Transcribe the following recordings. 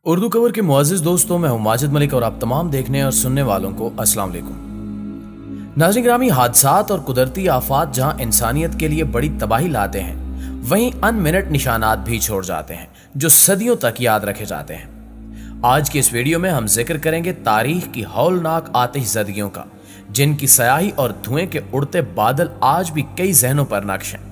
Urdu cover के मुअज़्ज़िज़ दोस्तों, मैं हूं माजिद मलिक और आप तमाम देखने और सुनने वालों को अस्सलाम वालेकुम। नाज़रीन गिरामी, हादसात और कुदरती आफात जहां इंसानियत के लिए बड़ी तबाही लाते हैं, वहीं अनमिनट निशानात भी छोड़ जाते हैं जो सदियों तक याद रखे जाते हैं। आज की इस वीडियो में हम जिक्र करेंगे तारीख की हौलनाक आतिश ज़दगियों का, जिनकी स्याही और धुएं के उड़ते बादल आज भी कई जहनों पर नक्श हैं।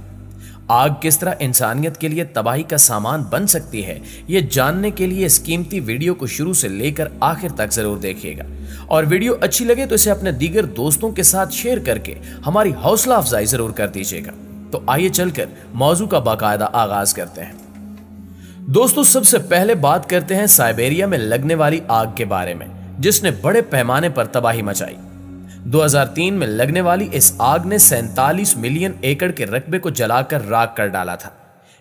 आग किस तरह इंसानियत के लिए तबाही का सामान बन सकती है, ये जानने के लिए इस कीमती वीडियो को शुरू से लेकर आखिर तक जरूर देखिएगा। और वीडियो अच्छी लगे तो इसे अपने दीगर दोस्तों के साथ शेयर करके हमारी हौसला अफजाई जरूर कर दीजिएगा। तो आइए चलकर मौजू का बाकायदा आगाज करते हैं। दोस्तों, सबसे पहले बात करते हैं साइबेरिया में लगने वाली आग के बारे में, जिसने बड़े पैमाने पर तबाही मचाई। 2003 में लगने वाली इस आग ने 47 मिलियन एकड़ के रकबे को जलाकर राख कर डाला था।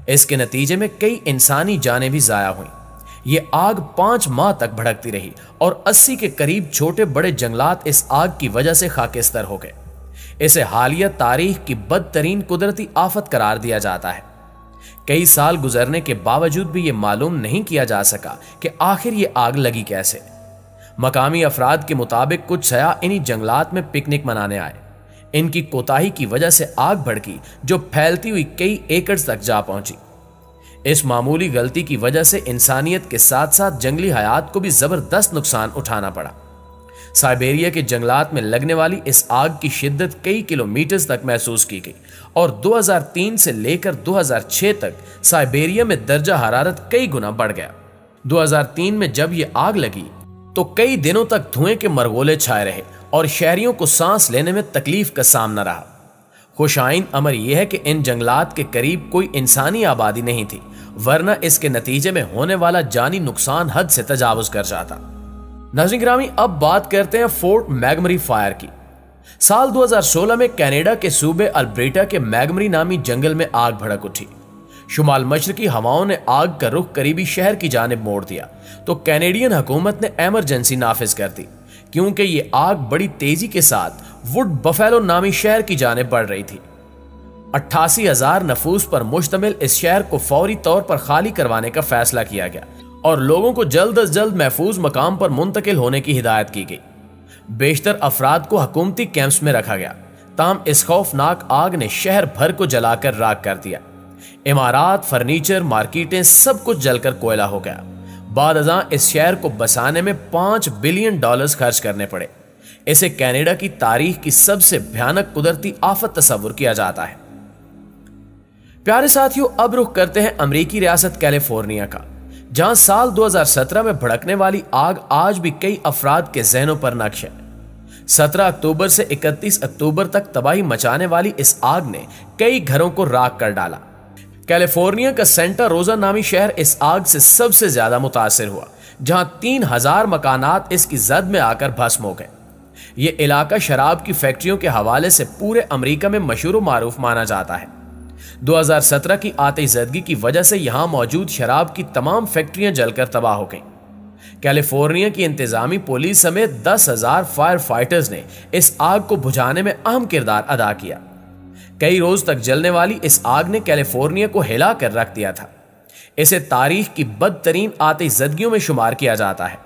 इसके नतीजे में कई इंसानी जानें भी जाया हुई। ये आग 5 माह तक भड़कती रही और 80 के करीब छोटे बड़े जंगलात इस आग की वजह से खाकिस्तर हो गए। इसे हालिया तारीख की बदतरीन कुदरती आफत करार दिया जाता है। कई साल गुजरने के बावजूद भी ये मालूम नहीं किया जा सका कि आखिर ये आग लगी कैसे। मकामी अफराद के मुताबिक कुछ सयाह इन्हीं जंगलात में पिकनिक मनाने आए। इनकी कोताही की वजह से आग भड़की जो फैलती हुई कई एकड़ तक जा पहुंची। इस मामूली गलती की वजह से इंसानियत के साथ साथ जंगली हयात को भी जबरदस्त नुकसान उठाना पड़ा। साइबेरिया के जंगलात में लगने वाली इस आग की शिद्दत कई किलोमीटर तक महसूस की गई और 2003 से लेकर 2006 तक साइबेरिया में दर्जा हरारत कई गुना बढ़ गया। 2003 में जब यह आग लगी तो कई दिनों तक धुएं के मरगोले छाए रहे और शहरियों को सांस लेने में तकलीफ का सामना रहा। खुशाइन अमर यह है कि इन जंगलात के करीब कोई इंसानी आबादी नहीं थी, वरना इसके नतीजे में होने वाला जानी नुकसान हद से तजावुज कर जाता। नाज़रीन गिरामी, अब बात करते हैं फोर्ट मैगमरी फायर की। साल 2016 में कनाडा के सूबे अल्बर्टा के मैगमरी नामी जंगल में आग भड़क उठी। शुमाल मशरकी हवाओं ने आग का रुख करीबी शहर की जानिब मोड़ दिया तो कैनेडियन हुकूमत ने इमरजेंसी नाफिज कर दी, क्योंकि ये आग बड़ी तेजी के साथ वुड बफेलो नामी शहर की जानिब बढ़ रही थी। 88,000 नफूस पर मुश्तमिल इस शहर को फौरी तौर पर खाली करवाने का फैसला किया गया और लोगों को जल्द अज जल्द महफूज मकाम पर मुंतकिल होने की हिदायत की गई। बेशतर अफराद को हुकूमती कैंप्स में रखा गया। ताहम इस खौफनाक आग ने शहर भर को जलाकर राख कर दिया। इमारात, फर्नीचर, मार्केटें सब कुछ जलकर कोयला हो गया। बाद अज़ां इस शहर को बसाने में $5 बिलियन खर्च करने पड़े। इसे कनाडा की तारीख की सबसे भयानक कुदरती आफत तस्वुर किया जाता है। प्यारे साथियों, अब रुख करते हैं अमेरिकी रियासत कैलिफोर्निया का, जहां साल 2017 में भड़कने वाली आग आज भी कई अफराद के जहनों पर नक्श है। 17 अक्टूबर से 31 अक्टूबर तक तबाही मचाने वाली इस आग ने कई घरों को राख कर डाला। कैलिफोर्निया का सेंटा रोजा नामी शहर इस आग से सबसे ज्यादा मुतासिर हुआ, जहां 3,000 मकानात इसकी जद में आकर भस्म हो गए। यह इलाका शराब की फैक्ट्रियों के हवाले से पूरे अमेरिका में मशहूर मारूफ माना जाता है। 2017 की आतिशज़दगी की वजह से यहां मौजूद शराब की तमाम फैक्ट्रियां जलकर तबाह हो गईं। कैलिफोर्निया की इंतजामी पुलिस समेत 10,000 फायर फाइटर्स ने इस आग को बुझाने में अहम किरदार अदा किया। कई रोज तक जलने वाली इस आग ने कैलिफोर्निया को हिला कर रख दिया था। इसे तारीख की बदतरीन आतिशज़दगियों में शुमार किया जाता है।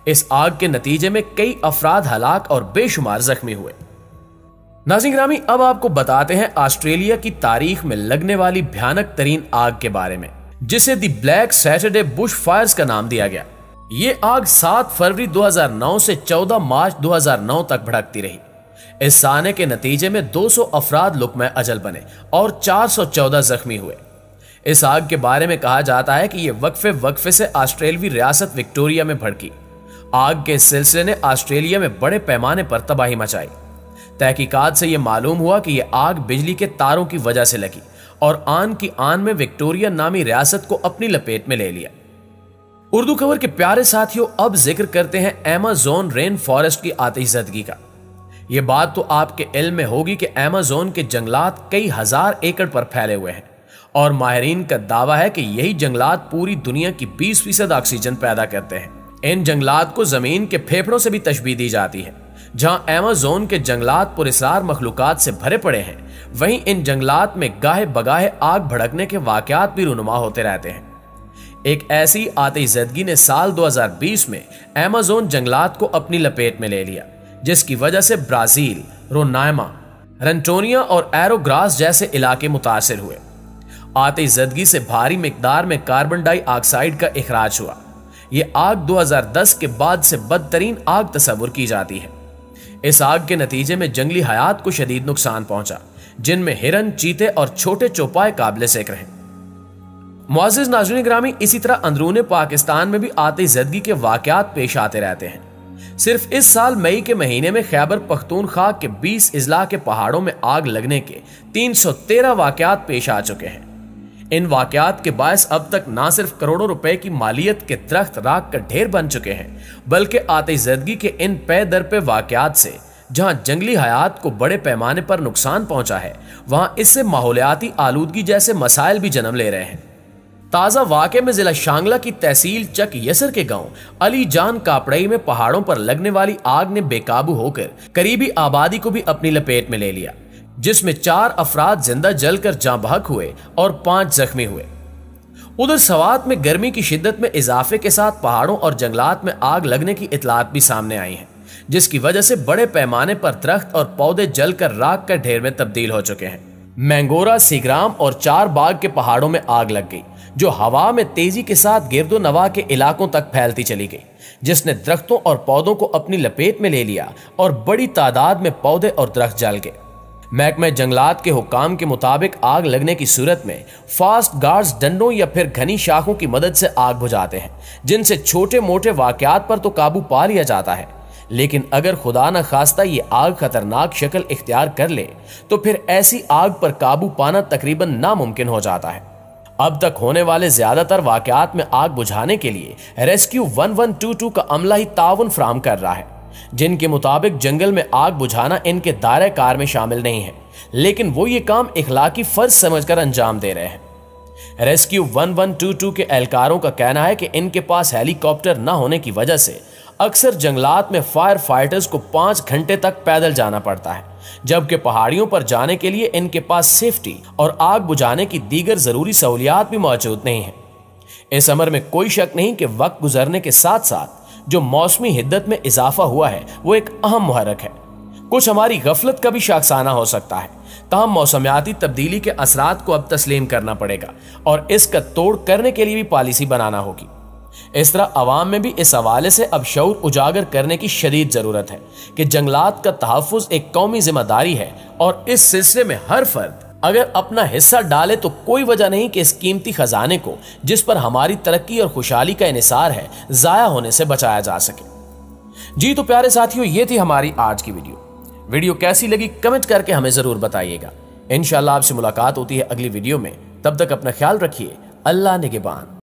इस आग के नतीजे में कई अफराद हलाक और बेशुमार जख्मी हुए। नाज़रीन गिरामी, अब आपको बताते हैं ऑस्ट्रेलिया की तारीख में लगने वाली भयानक तरीन आग के बारे में, जिसे the black Saturday bush fires का नाम दिया गया। ये आग 7 फरवरी 2009 से 14 मार्च 2009 तक भड़कती रही। इस साने के नतीजे में 200 अफराद लुकमे अजल बने और 414 जख्मी हुए। इस आग के बारे में कहा जाता है कि यह वक्फे से ऑस्ट्रेलवी रियासत विक्टोरिया में भड़की। आग के इस सिलसिले ने ऑस्ट्रेलिया में बड़े पैमाने पर तबाही मचाई। तहकीकात से यह मालूम हुआ कि यह आग बिजली के तारों की वजह से लगी और आन की आन में विक्टोरिया नामी रियासत को अपनी लपेट में ले लिया। उर्दू खबर के प्यारे साथियों, अब जिक्र करते हैं अमेज़न रेन फॉरेस्ट की आतिशज़दगी का। यह बात तो आपके इल्म में होगी कि अमेज़न के जंगलात कई हजार एकड़ पर फैले हुए हैं और माहिरीन का दावा है कि यही जंगलात पूरी दुनिया की 20% ऑक्सीजन पैदा करते हैं। इन जंगलात को जमीन के फेफड़ों से भी तशबीह दी जाती है। जहां अमेज़न के जंगलात पुरस्रार मखलूकात से भरे पड़े हैं, वहीं इन जंगलात में गाहे बगाहे आग भड़कने के वाकयात भी रुनुमा होते रहते हैं। एक ऐसी आतिशज़दगी ने साल 2020 में अमेज़न जंगलात को अपनी लपेट में ले लिया, जिसकी वजह से ब्राजील, रोनाइमा, रंटोनिया और एरोग्रास जैसे इलाके मुतासिर हुए। आतिशज़दगी से भारी मिकदार में कार्बन डाइऑक्साइड का इखराज हुआ। यह आग 2010 के बाद से बदतरीन आग तस्वुर की जाती है। इस आग के नतीजे में जंगली हयात को शदीद नुकसान पहुंचा, जिनमें हिरन, चीते और छोटे चौपाए काबिल ज़िक्र हैं। मुअज़्ज़िज़ नाज़रीन गिरामी, इसी तरह अंदरूने पाकिस्तान में भी आतिशज़दगी के वाक़यात पेश आते रहते हैं। सिर्फ इस साल मई के महीने में खैबर पख्तूनख्वा के 20 अजला के पहाड़ों में आग लगने के 313 वाक़यात पेश आ चुके हैं। इन वाक़यात के बायस अब तक न सिर्फ करोड़ों रुपए की मालियत के दरख्त राख का ढेर बन चुके हैं, बल्कि आतिशज़दगी के इन पे दर पे वाक़यात से जहां जंगली हयात को बड़े पैमाने पर नुकसान पहुंचा है, वहां इससे माहौलियाती आलूदगी जैसे मसाइल भी जन्म ले रहे हैं। ताज़ा वाक़े में जिला शांगला की तहसील चक यसर के गांव अली जान कापड़ई में पहाड़ों पर लगने वाली आग ने बेकाबू होकर करीबी आबादी को भी अपनी लपेट में ले लिया, जिसमें 4 अफराद जिंदा जलकर जाँ बहक हुए और 5 जख्मी हुए। उधर सवात में गर्मी की शिद्दत में इजाफे के साथ पहाड़ों और जंगलात में आग लगने की इतलात भी सामने आई हैं, जिसकी वजह से बड़े पैमाने पर दरख्त और पौधे जलकर राख का ढेर में तब्दील हो चुके हैं। मैंगोरा, सीग्राम और 4 बाग के पहाड़ों में आग लग गई, जो हवा में तेजी के साथ गिरदो नवा के इलाकों तक फैलती चली गई, जिसने दरख्तों और पौधों को अपनी लपेट में ले लिया और बड़ी तादाद में पौधे और दरख्त जल गए। महकमे जंगलात के हुक्काम के मुताबिक आग लगने की सूरत में फास्ट गार्ड्स डंडों या फिर घनी शाखों की मदद से आग बुझाते हैं, जिनसे छोटे मोटे वाकयात पर तो काबू पा लिया जाता है, लेकिन अगर खुदा न खास्ता ये आग खतरनाक शक्ल इख्तियार कर ले तो फिर ऐसी आग पर काबू पाना तकरीबन नामुमकिन हो जाता है। अब तक होने वाले ज्यादातर वाकयात में आग बुझाने के लिए रेस्क्यू 1122 का अमला ही ताउन फराहम कर रहा है, जिनके मुताबिक जंगल में आग बुझाना इनके दायरे कार में शामिल नहीं है, लेकिन वो ये काम इखलाकी फर्ज समझकर अंजाम दे रहे हैं। रेस्क्यू 1122 के एहलकारों का कहना है कि इनके पास हेलीकॉप्टर न होने की वजह से अक्सर जंगलात में फायर फाइटर्स को 5 घंटे तक पैदल जाना पड़ता है, जबकि पहाड़ियों पर जाने के लिए इनके पास सेफ्टी और आग बुझाने की दीगर जरूरी सहूलियात भी मौजूद नहीं है। इस अमर में कोई शक नहीं कि वक्त गुजरने के साथ साथ जो मौसमी हिद्दत में इजाफा हुआ है वो एक अहम मुहर्रक है। कुछ हमारी गफलत का भी शाखसाना हो सकता है, ताहम मौसमियाती तब्दीली के असरात को अब तस्लीम करना पड़ेगा और इसका तोड़ करने के लिए भी पॉलिसी बनाना होगी। इस तरह अवाम में भी इस हवाले से अब शऊर उजागर करने की शदीद जरूरत है कि जंगलात का तहफ़्फ़ुज़ एक कौमी जिम्मेदारी है और इस सिलसिले में हर फर्द अगर अपना हिस्सा डाले तो कोई वजह नहीं कि इस कीमती खजाने को, जिस पर हमारी तरक्की और खुशहाली का इन्हिसार है, जाया होने से बचाया जा सके। जी तो प्यारे साथियों, ये थी हमारी आज की वीडियो कैसी लगी कमेंट करके हमें जरूर बताइएगा। इंशाअल्लाह आपसे मुलाकात होती है अगली वीडियो में, तब तक अपना ख्याल रखिए। अल्लाह निगहबान।